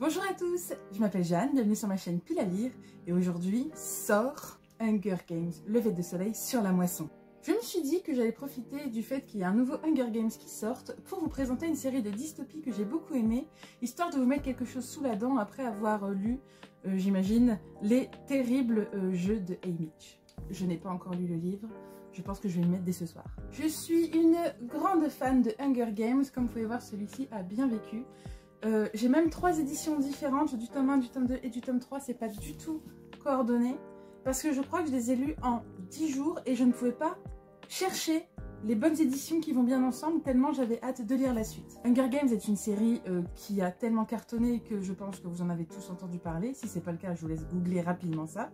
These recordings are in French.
Bonjour à tous, je m'appelle Jeanne, bienvenue sur ma chaîne Pile à lire et aujourd'hui sort Hunger Games, lever de soleil sur la moisson. Je me suis dit que j'allais profiter du fait qu'il y a un nouveau Hunger Games qui sorte pour vous présenter une série de dystopies que j'ai beaucoup aimées, histoire de vous mettre quelque chose sous la dent après avoir lu, j'imagine, les terribles jeux de Haymitch. Je n'ai pas encore lu le livre, je pense que je vais le mettre dès ce soir. Je suis une grande fan de Hunger Games, comme vous pouvez voir celui-ci a bien vécu. J'ai même 3 éditions différentes, du tome 1, du tome 2 et du tome 3, c'est pas du tout coordonné. Parce que je crois que je les ai lus en 10 jours et je ne pouvais pas chercher les bonnes éditions qui vont bien ensemble tellement j'avais hâte de lire la suite. Hunger Games est une série qui a tellement cartonné que je pense que vous en avez tous entendu parler. Si c'est pas le cas, je vous laisse googler rapidement ça.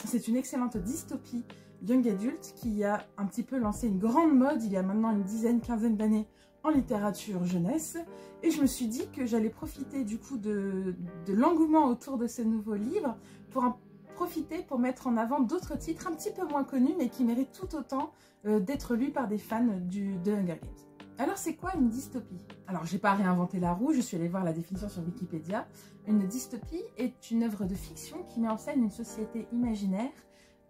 C'est une excellente dystopie young adulte qui a un petit peu lancé une grande mode il y a maintenant une dizaine, quinzaine d'années en littérature jeunesse. Et je me suis dit que j'allais profiter du coup de l'engouement autour de ce nouveau livre pour en profiter pour mettre en avant d'autres titres un petit peu moins connus mais qui méritent tout autant d'être lus par des fans de Hunger Games. Alors c'est quoi une dystopie? Alors j'ai pas réinventé la roue, je suis allée voir la définition sur Wikipédia. Une dystopie est une œuvre de fiction qui met en scène une société imaginaire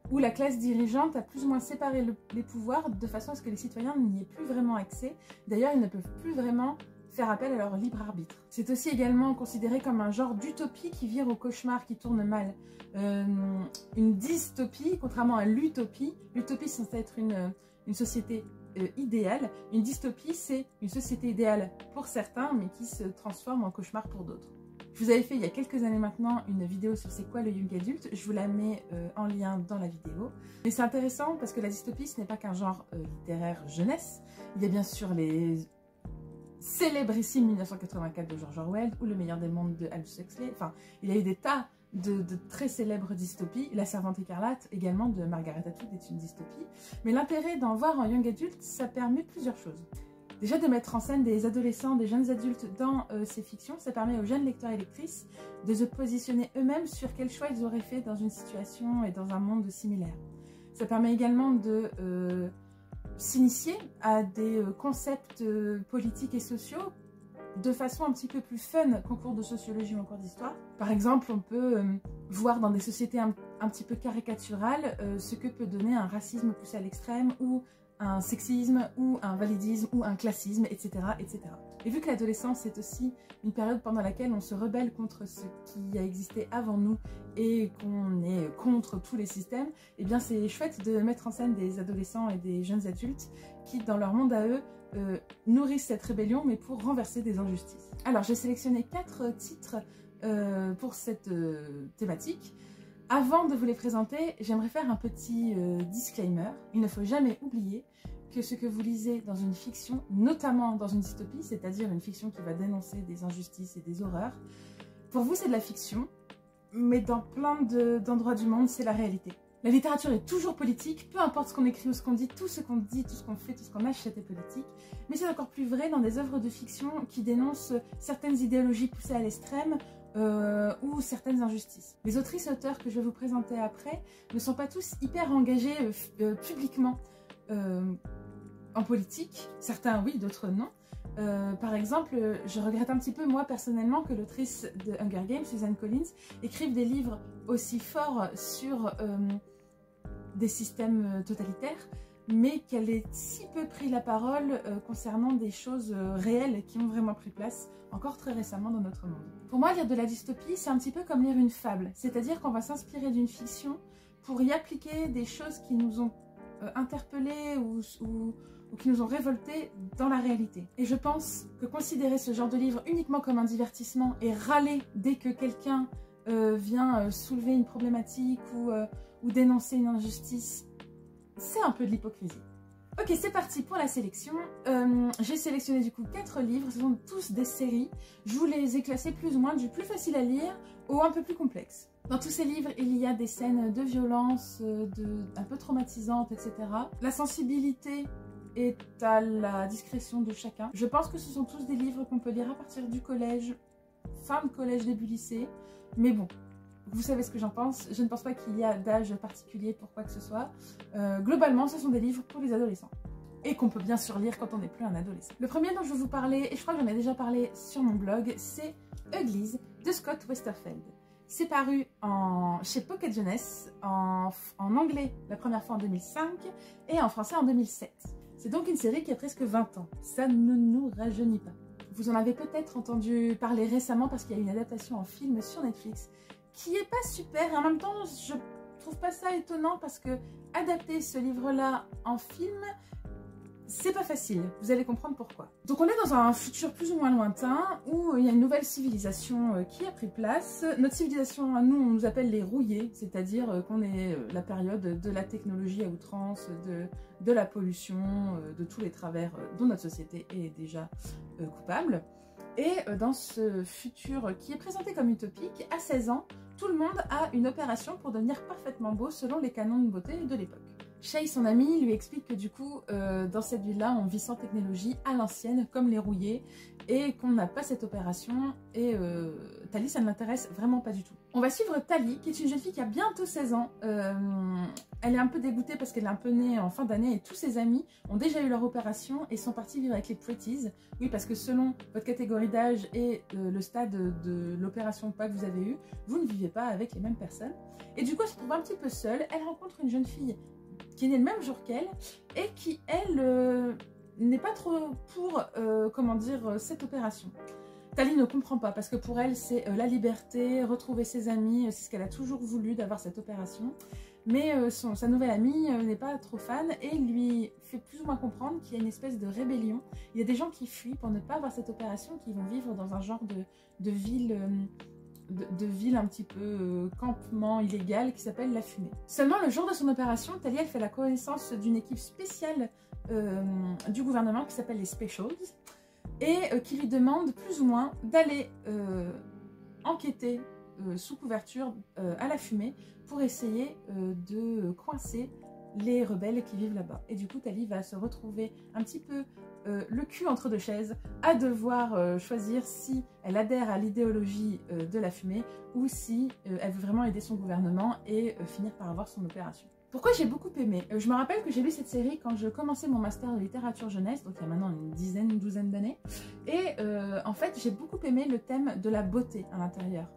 où la classe dirigeante a plus ou moins séparé les pouvoirs de façon à ce que les citoyens n'y aient plus vraiment accès. D'ailleurs ils ne peuvent plus vraiment faire appel à leur libre arbitre. C'est aussi également considéré comme un genre d'utopie qui vire au cauchemar, qui tourne mal. Une dystopie, contrairement à l'utopie, l'utopie c'est censé être une société idéale. Une dystopie c'est une société idéale pour certains mais qui se transforme en cauchemar pour d'autres. Je vous avais fait il y a quelques années maintenant une vidéo sur c'est quoi le young adulte, je vous la mets en lien dans la vidéo. Mais c'est intéressant parce que la dystopie ce n'est pas qu'un genre littéraire jeunesse, il y a bien sûr les célébrissime 1984 de George Orwell ou Le meilleur des mondes de Aldous Huxley. Enfin, il y a eu des tas de très célèbres dystopies. La Servante écarlate également de Margaret Atwood est une dystopie. Mais l'intérêt d'en voir en young adulte, ça permet plusieurs choses. Déjà de mettre en scène des adolescents, des jeunes adultes dans ces fictions, ça permet aux jeunes lecteurs et lectrices de se positionner eux-mêmes sur quel choix ils auraient fait dans une situation et dans un monde similaire. Ça permet également de s'initier à des concepts politiques et sociaux de façon un petit peu plus fun qu'en cours de sociologie ou en cours d'histoire. Par exemple, on peut voir dans des sociétés un petit peu caricaturales ce que peut donner un racisme poussé à l'extrême ou un sexisme ou un validisme ou un classisme, etc. etc. Et vu que l'adolescence est aussi une période pendant laquelle on se rebelle contre ce qui a existé avant nous et qu'on est contre tous les systèmes, eh bien c'est chouette de mettre en scène des adolescents et des jeunes adultes qui, dans leur monde à eux, nourrissent cette rébellion mais pour renverser des injustices. Alors j'ai sélectionné 4 titres pour cette thématique. Avant de vous les présenter, j'aimerais faire un petit disclaimer. Il ne faut jamais oublier que ce que vous lisez dans une fiction, notamment dans une dystopie, c'est-à-dire une fiction qui va dénoncer des injustices et des horreurs, pour vous c'est de la fiction, mais dans plein d'endroits du monde, c'est la réalité. La littérature est toujours politique, peu importe ce qu'on écrit ou ce qu'on dit, tout ce qu'on dit, tout ce qu'on fait, tout ce qu'on achète est politique, mais c'est encore plus vrai dans des œuvres de fiction qui dénoncent certaines idéologies poussées à l'extrême, ou certaines injustices. Les autrices et auteurs que je vais vous présenter après ne sont pas tous hyper engagés publiquement en politique. Certains oui, d'autres non. Par exemple, je regrette un petit peu moi personnellement que l'autrice de Hunger Games, Suzanne Collins, écrive des livres aussi forts sur des systèmes totalitaires, mais qu'elle ait si peu pris la parole concernant des choses réelles qui ont vraiment pris place encore très récemment dans notre monde. Pour moi, lire de la dystopie, c'est un petit peu comme lire une fable, c'est-à-dire qu'on va s'inspirer d'une fiction pour y appliquer des choses qui nous ont interpellés ou qui nous ont révoltés dans la réalité. Et je pense que considérer ce genre de livre uniquement comme un divertissement et râler dès que quelqu'un vient soulever une problématique ou dénoncer une injustice, c'est un peu de l'hypocrisie. Ok, c'est parti pour la sélection. J'ai sélectionné du coup 4 livres, ce sont tous des séries. Je vous les ai classés plus ou moins du plus facile à lire au un peu plus complexe. Dans tous ces livres, il y a des scènes de violence, un peu traumatisantes, etc. La sensibilité est à la discrétion de chacun. Je pense que ce sont tous des livres qu'on peut lire à partir du collège, fin de collège, début lycée. Mais bon, vous savez ce que j'en pense, je ne pense pas qu'il y a d'âge particulier pour quoi que ce soit. Globalement, ce sont des livres pour les adolescents. et qu'on peut bien sûr lire quand on n'est plus un adolescent. Le premier dont je vais vous parler, et je crois que j'en ai déjà parlé sur mon blog, c'est Uglies de Scott Westerfeld. C'est paru chez Pocket Jeunesse, en anglais la première fois en 2005 et en français en 2007. C'est donc une série qui a presque 20 ans. Ça ne nous rajeunit pas. Vous en avez peut-être entendu parler récemment parce qu'il y a une adaptation en film sur Netflix qui est pas super et en même temps je trouve pas ça étonnant parce que adapter ce livre-là en film, c'est pas facile, vous allez comprendre pourquoi. Donc on est dans un futur plus ou moins lointain où il y a une nouvelle civilisation qui a pris place. Notre civilisation, à nous, on nous appelle les rouillés, c'est-à-dire qu'on est la période de la technologie à outrance, de la pollution, de tous les travers dont notre société est déjà coupable. Et dans ce futur qui est présenté comme utopique, à 16 ans, tout le monde a une opération pour devenir parfaitement beau selon les canons de beauté de l'époque. Shay, son ami, lui explique que du coup, dans cette ville-là, on vit sans technologie à l'ancienne, comme les rouillés, et qu'on n'a pas cette opération, et Tali, ça ne l'intéresse vraiment pas du tout. On va suivre Tali, qui est une jeune fille qui a bientôt 16 ans. Elle est un peu dégoûtée parce qu'elle est un peu née en fin d'année, et tous ses amis ont déjà eu leur opération et sont partis vivre avec les Pretties. Oui, parce que selon votre catégorie d'âge et le stade de l'opération ou pas que vous avez eu, vous ne vivez pas avec les mêmes personnes. Et du coup, elle se trouve un petit peu seule. Elle rencontre une jeune fille qui est née le même jour qu'elle et qui, elle, n'est pas trop pour, comment dire, cette opération. Tali ne comprend pas parce que pour elle, c'est la liberté, retrouver ses amis, c'est ce qu'elle a toujours voulu d'avoir cette opération. Mais sa nouvelle amie n'est pas trop fan et lui fait plus ou moins comprendre qu'il y a une espèce de rébellion. Il y a des gens qui fuient pour ne pas avoir cette opération, qui vont vivre dans un genre de ville... de ville un petit peu campement illégal qui s'appelle La Fumée. Seulement le jour de son opération, Tali elle fait la connaissance d'une équipe spéciale du gouvernement qui s'appelle les Specials et qui lui demande plus ou moins d'aller enquêter sous couverture à La Fumée pour essayer de coincer les rebelles qui vivent là-bas. Et du coup, Tali va se retrouver un petit peu le cul entre deux chaises, à devoir choisir si elle adhère à l'idéologie de La Fumée ou si elle veut vraiment aider son gouvernement et finir par avoir son opération. Pourquoi j'ai beaucoup aimé? Je me rappelle que j'ai lu cette série quand je commençais mon master de littérature jeunesse, donc il y a maintenant une douzaine d'années. Et en fait, j'ai beaucoup aimé le thème de la beauté à l'intérieur.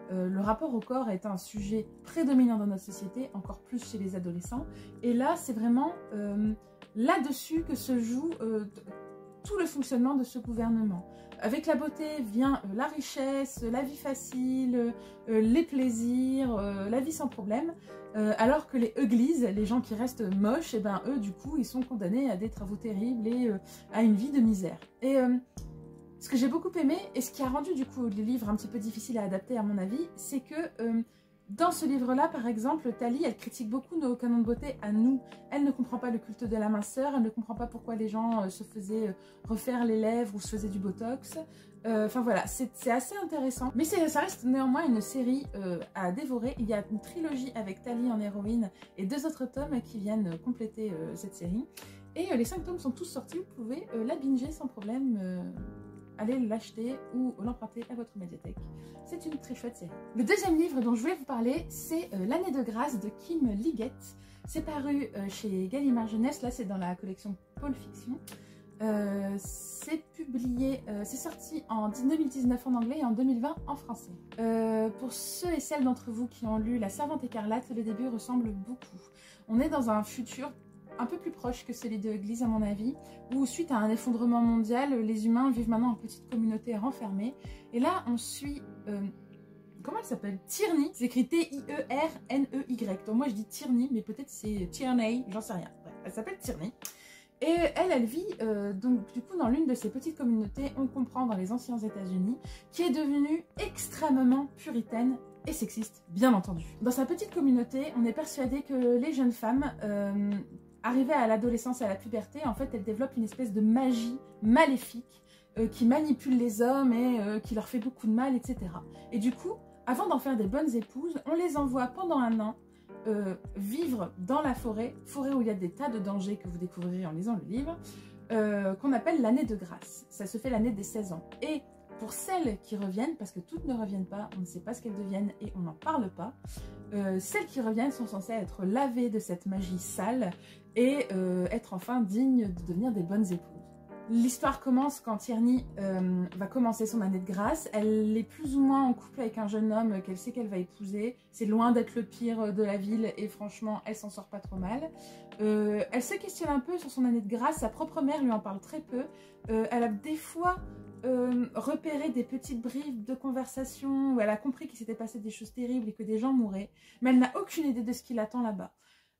Le rapport au corps est un sujet prédominant dans notre société, encore plus chez les adolescents. Et là, c'est vraiment là-dessus que se joue tout le fonctionnement de ce gouvernement. Avec la beauté vient la richesse, la vie facile, les plaisirs, la vie sans problème. Alors que les uglies, les gens qui restent moches, et ben eux, du coup, ils sont condamnés à des travaux terribles et à une vie de misère. Et ce que j'ai beaucoup aimé, et ce qui a rendu du coup le livre un petit peu difficile à adapter à mon avis, c'est que dans ce livre-là, par exemple, Tali, elle critique beaucoup nos canons de beauté à nous. Elle ne comprend pas le culte de la minceur, elle ne comprend pas pourquoi les gens se faisaient refaire les lèvres ou se faisaient du botox. Enfin voilà, c'est assez intéressant. Mais ça reste néanmoins une série à dévorer. Il y a une trilogie avec Tali en héroïne et 2 autres tomes qui viennent compléter cette série. Et les 5 tomes sont tous sortis, vous pouvez la binger sans problème. Allez l'acheter ou l'emprunter à votre médiathèque. C'est une très chouette série. Le deuxième livre dont je voulais vous parler, c'est L'année de grâce de Kim Liggett. C'est paru chez Gallimard Jeunesse, là c'est dans la collection Pôle Fiction. C'est publié, c'est sorti en 2019 en anglais et en 2020 en français. Pour ceux et celles d'entre vous qui ont lu La Servante écarlate, le début ressemble beaucoup. On est dans un futur un peu plus proche que celui de Uglies à mon avis, où suite à un effondrement mondial, les humains vivent maintenant en petite communauté renfermée. Et là, on suit... comment elle s'appelle? Tierney. C'est écrit T-I-E-R-N-E-Y. Donc moi je dis Tierney, mais peut-être c'est Tierney, j'en sais rien. Bref, elle s'appelle Tierney. Et elle vit donc du coup dans l'une de ces petites communautés, on comprend dans les anciens États-Unis, qui est devenue extrêmement puritaine et sexiste, bien entendu. Dans sa petite communauté, on est persuadé que les jeunes femmes... arrivées à l'adolescence et à la puberté, en fait, elles développent une espèce de magie maléfique qui manipule les hommes et qui leur fait beaucoup de mal, etc. Et du coup, avant d'en faire des bonnes épouses, on les envoie pendant un an vivre dans la forêt où il y a des tas de dangers que vous découvrirez en lisant le livre, qu'on appelle l'année de grâce. Ça se fait l'année des 16 ans. Et Pour celles qui reviennent, parce que toutes ne reviennent pas, on ne sait pas ce qu'elles deviennent et on n'en parle pas, celles qui reviennent sont censées être lavées de cette magie sale et être enfin dignes de devenir des bonnes épouses. L'histoire commence quand Tierney va commencer son année de grâce. Elle est plus ou moins en couple avec un jeune homme qu'elle sait qu'elle va épouser. C'est loin d'être le pire de la ville et franchement, elle s'en sort pas trop mal. Elle se questionne un peu sur son année de grâce. Sa propre mère lui en parle très peu. Elle a des fois repéré des petites bribes de conversation où elle a compris qu'il s'était passé des choses terribles et que des gens mouraient. Mais elle n'a aucune idée de ce qui l'attend là-bas.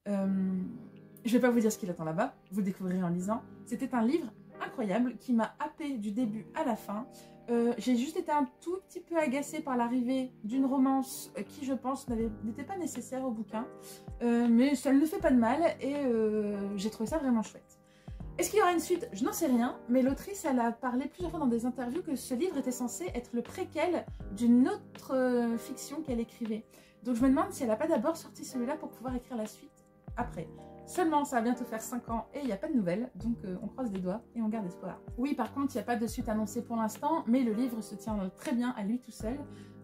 Je vais pas vous dire ce qui l'attend là-bas. Vous le découvrirez en lisant. C'était un livre incroyable qui m'a happée du début à la fin. J'ai juste été un tout petit peu agacée par l'arrivée d'une romance qui, je pense, n'était pas nécessaire au bouquin. Mais ça ne fait pas de mal et j'ai trouvé ça vraiment chouette. Est-ce qu'il y aura une suite? Je n'en sais rien, mais l'autrice, elle a parlé plusieurs fois dans des interviews que ce livre était censé être le préquel d'une autre fiction qu'elle écrivait. Donc je me demande si elle n'a pas d'abord sorti celui-là pour pouvoir écrire la suite après. Seulement, ça va bientôt faire 5 ans et il n'y a pas de nouvelles, donc on croise les doigts et on garde espoir. Oui, par contre, il n'y a pas de suite annoncée pour l'instant, mais le livre se tient très bien à lui tout seul.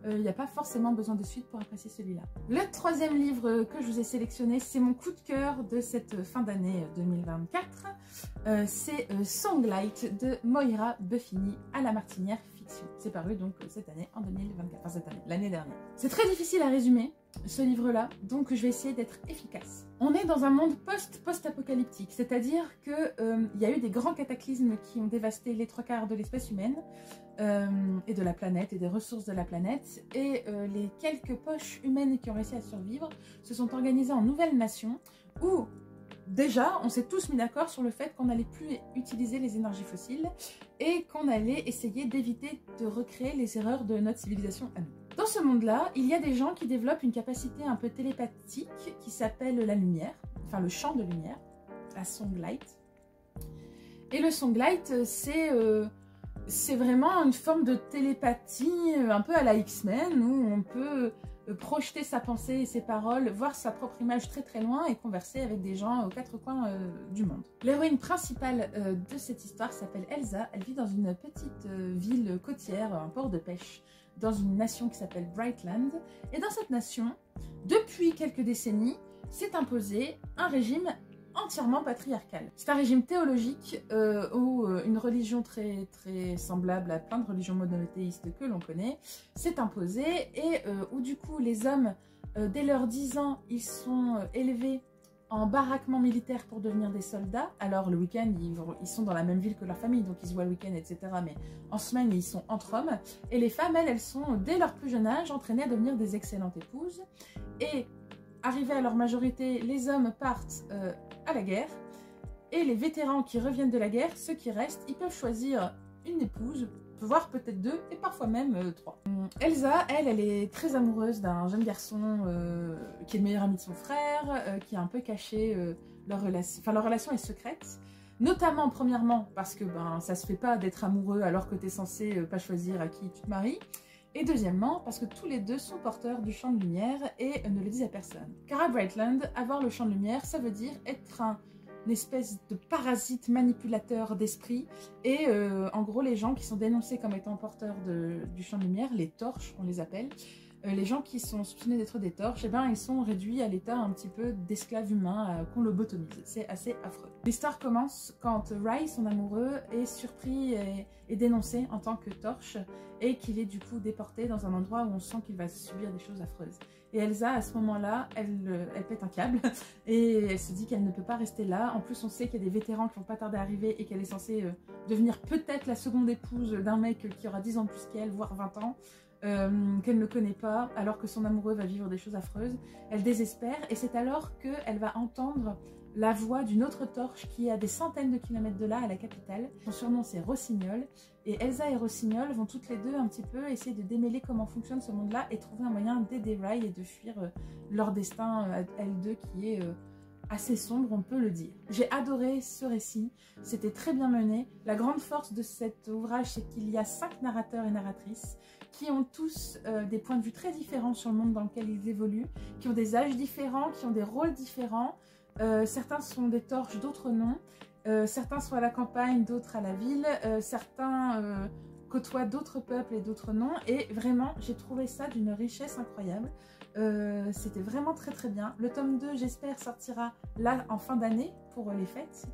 Il n'y a pas forcément besoin de suite pour apprécier celui-là. Le troisième livre que je vous ai sélectionné, c'est mon coup de cœur de cette fin d'année 2024. C'est Songlight de Moira Buffini à la Martinière Fiction. C'est paru donc cette année, en 2024, enfin cette année, l'année dernière. C'est très difficile à résumer, ce livre-là, donc je vais essayer d'être efficace. On est dans un monde post-apocalyptique, c'est-à-dire qu'il y a eu des grands cataclysmes qui ont dévasté les 3/4 de l'espèce humaine, et de la planète et des ressources de la planète, et les quelques poches humaines qui ont réussi à survivre se sont organisées en nouvelles nations où déjà on s'est tous mis d'accord sur le fait qu'on n'allait plus utiliser les énergies fossiles et qu'on allait essayer d'éviter de recréer les erreurs de notre civilisation à nous. Dans ce monde-là, il y a des gens qui développent une capacité un peu télépathique qui s'appelle la lumière, enfin le champ de lumière, la Songlight. Et le Songlight, c'est vraiment une forme de télépathie un peu à la X-Men où on peut projeter sa pensée et ses paroles, voir sa propre image très très loin et converser avec des gens aux 4 coins du monde. L'héroïne principale de cette histoire s'appelle Elsa. Elle vit dans une petite ville côtière, un port de pêche, dans une nation qui s'appelle Brightland. Et dans cette nation, depuis quelques décennies, s'est imposé un régime entièrement patriarcal. C'est un régime théologique où une religion très semblable à plein de religions monothéistes que l'on connaît s'est imposée et où du coup les hommes, dès leurs 10 ans, ils sont élevés en baraquement militaire pour devenir des soldats. Alors le week-end, ils sont dans la même ville que leur famille, donc ils se voient le week-end, etc. Mais en semaine, ils sont entre hommes. Et les femmes, elles sont, dès leur plus jeune âge, entraînées à devenir des excellentes épouses. Et arrivés à leur majorité, les hommes partent à la guerre. Et les vétérans qui reviennent de la guerre, ceux qui restent, ils peuvent choisir une épouse, voire peut-être 2, et parfois même 3. Elsa, elle est très amoureuse d'un jeune garçon qui est le meilleur ami de son frère, qui a un peu caché leur relation. Enfin, leur relation est secrète. Notamment, premièrement, parce que ça se fait pas d'être amoureux alors que tu es censé pas choisir à qui tu te maries. Et deuxièmement, parce que tous les deux sont porteurs du champ de lumière et ne le disent à personne. Car à Brightland, avoir le champ de lumière, ça veut dire être une espèce de parasite manipulateur d'esprit. Et en gros, les gens qui sont dénoncés comme étant porteurs du champ de lumière, les torches, on les appelle, les gens qui sont soupçonnés d'être des torches, eh ben, ils sont réduits à l'état un petit peu d'esclaves humains qu'on lobotomise. C'est assez affreux. L'histoire commence quand Rai, son amoureux, est surpris et dénoncé en tant que torche et qu'il est du coup déporté dans un endroit où on sent qu'il va subir des choses affreuses. Et Elsa, à ce moment-là, elle pète un câble et elle se dit qu'elle ne peut pas rester là. En plus, on sait qu'il y a des vétérans qui vont pas tarder à arriver et qu'elle est censée devenir peut-être la seconde épouse d'un mec qui aura 10 ans de plus qu'elle, voire 20 ans. Qu'elle ne connaît pas, alors que son amoureux va vivre des choses affreuses. Elle désespère et c'est alors qu'elle va entendre la voix d'une autre torche qui est à des centaines de kilomètres de là, à la capitale. Son surnom c'est Rossignol, et Elsa et Rossignol vont toutes les deux un petit peu essayer de démêler comment fonctionne ce monde-là et trouver un moyen d'aider Rai et de fuir leur destin à elles deux qui est assez sombre, on peut le dire. J'ai adoré ce récit, c'était très bien mené. La grande force de cet ouvrage, c'est qu'il y a 5 narrateurs et narratrices qui ont tous des points de vue très différents sur le monde dans lequel ils évoluent, qui ont des âges différents, qui ont des rôles différents. Certains sont des torches, d'autres non. Certains sont à la campagne, d'autres à la ville. Certains côtoie d'autres peuples et d'autres noms. Et vraiment, j'ai trouvé ça d'une richesse incroyable. C'était vraiment très très bien. Le tome 2, j'espère, sortira là en fin d'année pour les fêtes.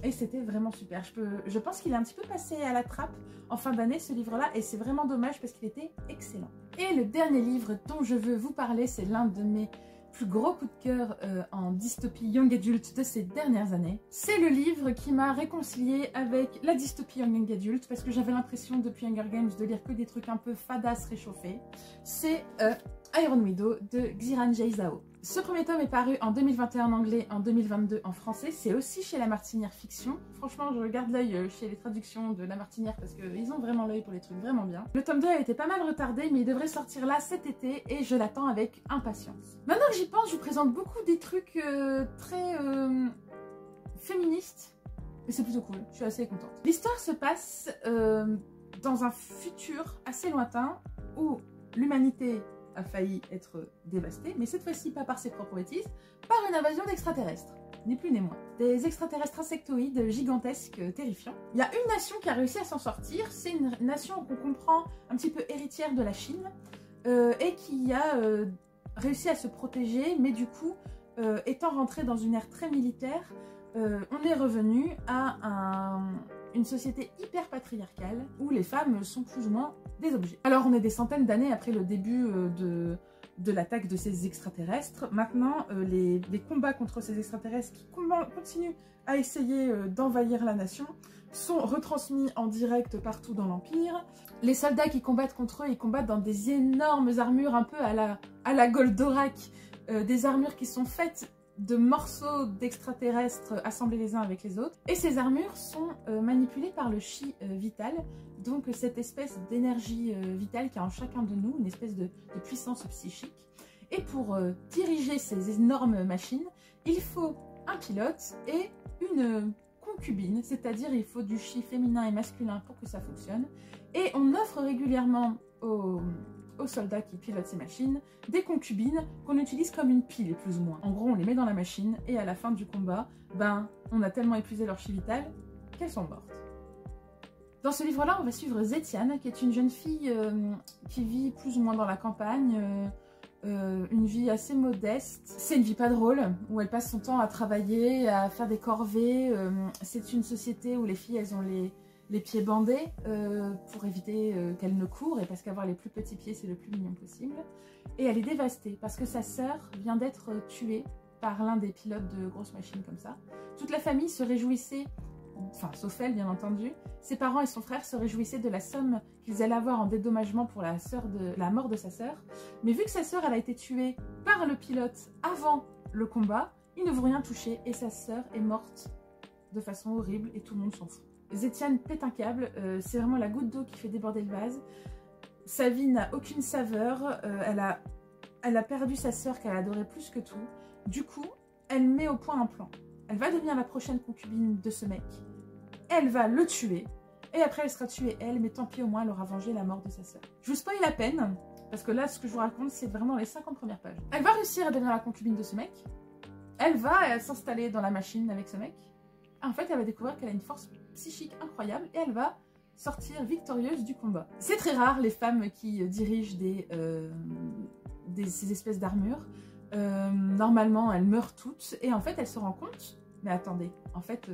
Et c'était vraiment super. Je pense qu'il est un petit peu passé à la trappe en fin d'année ce livre-là et c'est vraiment dommage parce qu'il était excellent. Et le dernier livre dont je veux vous parler, c'est l'un de mes plus gros coups de cœur en dystopie young adult de ces dernières années. C'est le livre qui m'a réconciliée avec la dystopie young adult parce que j'avais l'impression depuis Hunger Games de lire que des trucs un peu fadas réchauffés. C'est Iron Widow de Xiran Jay Zhao. Ce premier tome est paru en 2021 en anglais, en 2022 en français. C'est aussi chez La Martinière Fiction. Franchement, je garde l'œil chez les traductions de La Martinière parce qu'ils ont vraiment l'œil pour les trucs vraiment bien. Le tome 2 a été pas mal retardé, mais il devrait sortir là cet été et je l'attends avec impatience. Maintenant que j'y pense, je vous présente beaucoup des trucs très féministes. Et c'est plutôt cool, je suis assez contente. L'histoire se passe dans un futur assez lointain où l'humanité a failli être dévastée, mais cette fois-ci pas par ses propres bêtises, par une invasion d'extraterrestres, ni plus ni moins. Des extraterrestres insectoïdes gigantesques, terrifiants. Il y a une nation qui a réussi à s'en sortir, c'est une nation qu'on comprend un petit peu héritière de la Chine, et qui a réussi à se protéger, mais du coup, étant rentrée dans une ère très militaire, on est revenu à une société hyper patriarcale où les femmes sont plus ou moins des objets. Alors on est des centaines d'années après le début de l'attaque de ces extraterrestres. Maintenant, les combats contre ces extraterrestres qui continuent à essayer d'envahir la nation sont retransmis en direct partout dans l'Empire. Les soldats qui combattent contre eux, ils combattent dans des énormes armures un peu à la Goldorak, des armures qui sont faites de morceaux d'extraterrestres assemblés les uns avec les autres. Et ces armures sont manipulées par le chi vital, donc cette espèce d'énergie vitale qui a en chacun de nous, une espèce de puissance psychique. Et pour diriger ces énormes machines, il faut un pilote et une concubine, c'est-à-dire il faut du chi féminin et masculin pour que ça fonctionne. Et on offre régulièrement aux soldats qui pilotent ces machines des concubines qu'on utilise comme une pile, plus ou moins. En gros, on les met dans la machine et à la fin du combat, on a tellement épuisé leur chi vital qu'elles sont mortes. Dans ce livre-là, on va suivre Zetiane, qui est une jeune fille qui vit plus ou moins dans la campagne, une vie assez modeste. C'est une vie pas drôle, où elle passe son temps à travailler, à faire des corvées. C'est une société où les filles, elles ont les pieds bandés pour éviter qu'elle ne court et parce qu'avoir les plus petits pieds c'est le plus mignon possible. Et elle est dévastée parce que sa sœur vient d'être tuée par l'un des pilotes de grosses machines comme ça. Toute la famille se réjouissait, enfin sauf elle bien entendu, ses parents et son frère se réjouissaient de la somme qu'ils allaient avoir en dédommagement pour la mort de sa sœur. Mais vu que sa sœur elle a été tuée par le pilote avant le combat, ils ne vont rien toucher et sa sœur est morte de façon horrible et tout le monde s'en fout. Zetiane pète un câble, c'est vraiment la goutte d'eau qui fait déborder le vase. Sa vie n'a aucune saveur, elle a perdu sa sœur qu'elle adorait plus que tout. Du coup, elle met au point un plan. Elle va devenir la prochaine concubine de ce mec. Elle va le tuer. Et après, elle sera tuée elle, mais tant pis, au moins, elle aura vengé la mort de sa sœur. Je vous spoil à peine, parce que là, ce que je vous raconte, c'est vraiment les 50 premières pages. Elle va réussir à devenir la concubine de ce mec. Elle va s'installer dans la machine avec ce mec. En fait, elle va découvrir qu'elle a une force psychique incroyable et elle va sortir victorieuse du combat. C'est très rare les femmes qui dirigent ces espèces d'armures. Normalement, elles meurent toutes et en fait, elle se rend compte, mais attendez, en fait,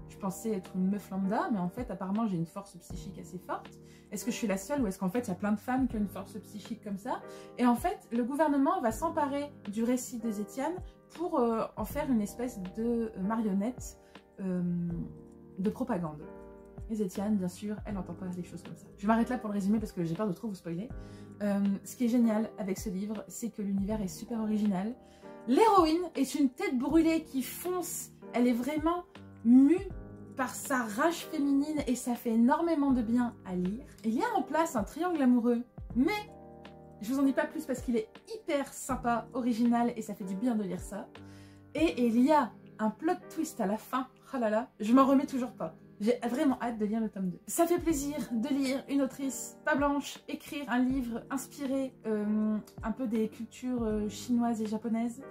je pensais être une meuf lambda, mais en fait, apparemment, j'ai une force psychique assez forte. Est-ce que je suis la seule ou est-ce qu'en fait, il y a plein de femmes qui ont une force psychique comme ça? Et en fait, le gouvernement va s'emparer du récit de Zetiane pour en faire une espèce de marionnette de propagande. Et Zetiane, bien sûr, elle n'entend pas des choses comme ça. Je m'arrête là pour le résumer parce que j'ai peur de trop vous spoiler. Ce qui est génial avec ce livre, c'est que l'univers est super original. L'héroïne est une tête brûlée qui fonce. Elle est vraiment mue par sa rage féminine et ça fait énormément de bien à lire. Il y a en place un triangle amoureux, mais je vous en dis pas plus parce qu'il est hyper sympa, original et ça fait du bien de lire ça. Et il y a un plot twist à la fin. Oh là là, je m'en remets toujours pas. J'ai vraiment hâte de lire le tome 2. Ça fait plaisir de lire une autrice pas blanche écrire un livre inspiré un peu des cultures chinoises et japonaises.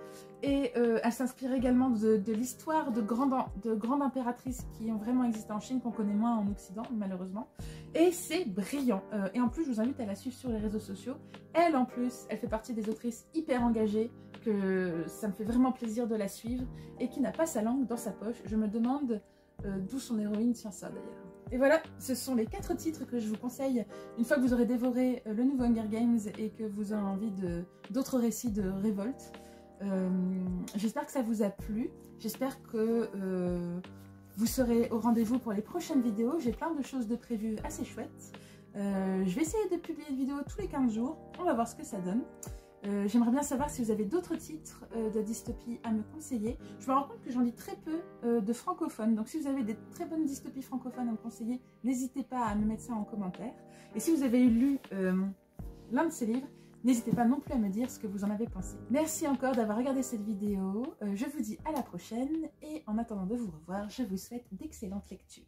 Et elle s'inspire également de l'histoire de grandes impératrices qui ont vraiment existé en Chine, qu'on connaît moins en Occident, malheureusement. Et c'est brillant. Et en plus, je vous invite à la suivre sur les réseaux sociaux. Elle, en plus, elle fait partie des autrices hyper engagées, que ça me fait vraiment plaisir de la suivre, et qui n'a pas sa langue dans sa poche. Je me demande d'où son héroïne tient ça, d'ailleurs. Et voilà, ce sont les 4 titres que je vous conseille une fois que vous aurez dévoré le nouveau Hunger Games et que vous aurez envie d'autres récits de révolte. J'espère que ça vous a plu, j'espère que vous serez au rendez-vous pour les prochaines vidéos. J'ai plein de choses de prévues assez chouettes. Je vais essayer de publier une vidéo tous les 15 jours, on va voir ce que ça donne. J'aimerais bien savoir si vous avez d'autres titres de dystopie à me conseiller. Je me rends compte que j'en lis très peu de francophones, donc si vous avez des très bonnes dystopies francophones à me conseiller, n'hésitez pas à me mettre ça en commentaire. Et si vous avez lu l'un de ces livres, n'hésitez pas non plus à me dire ce que vous en avez pensé. Merci encore d'avoir regardé cette vidéo, je vous dis à la prochaine et en attendant de vous revoir, je vous souhaite d'excellentes lectures.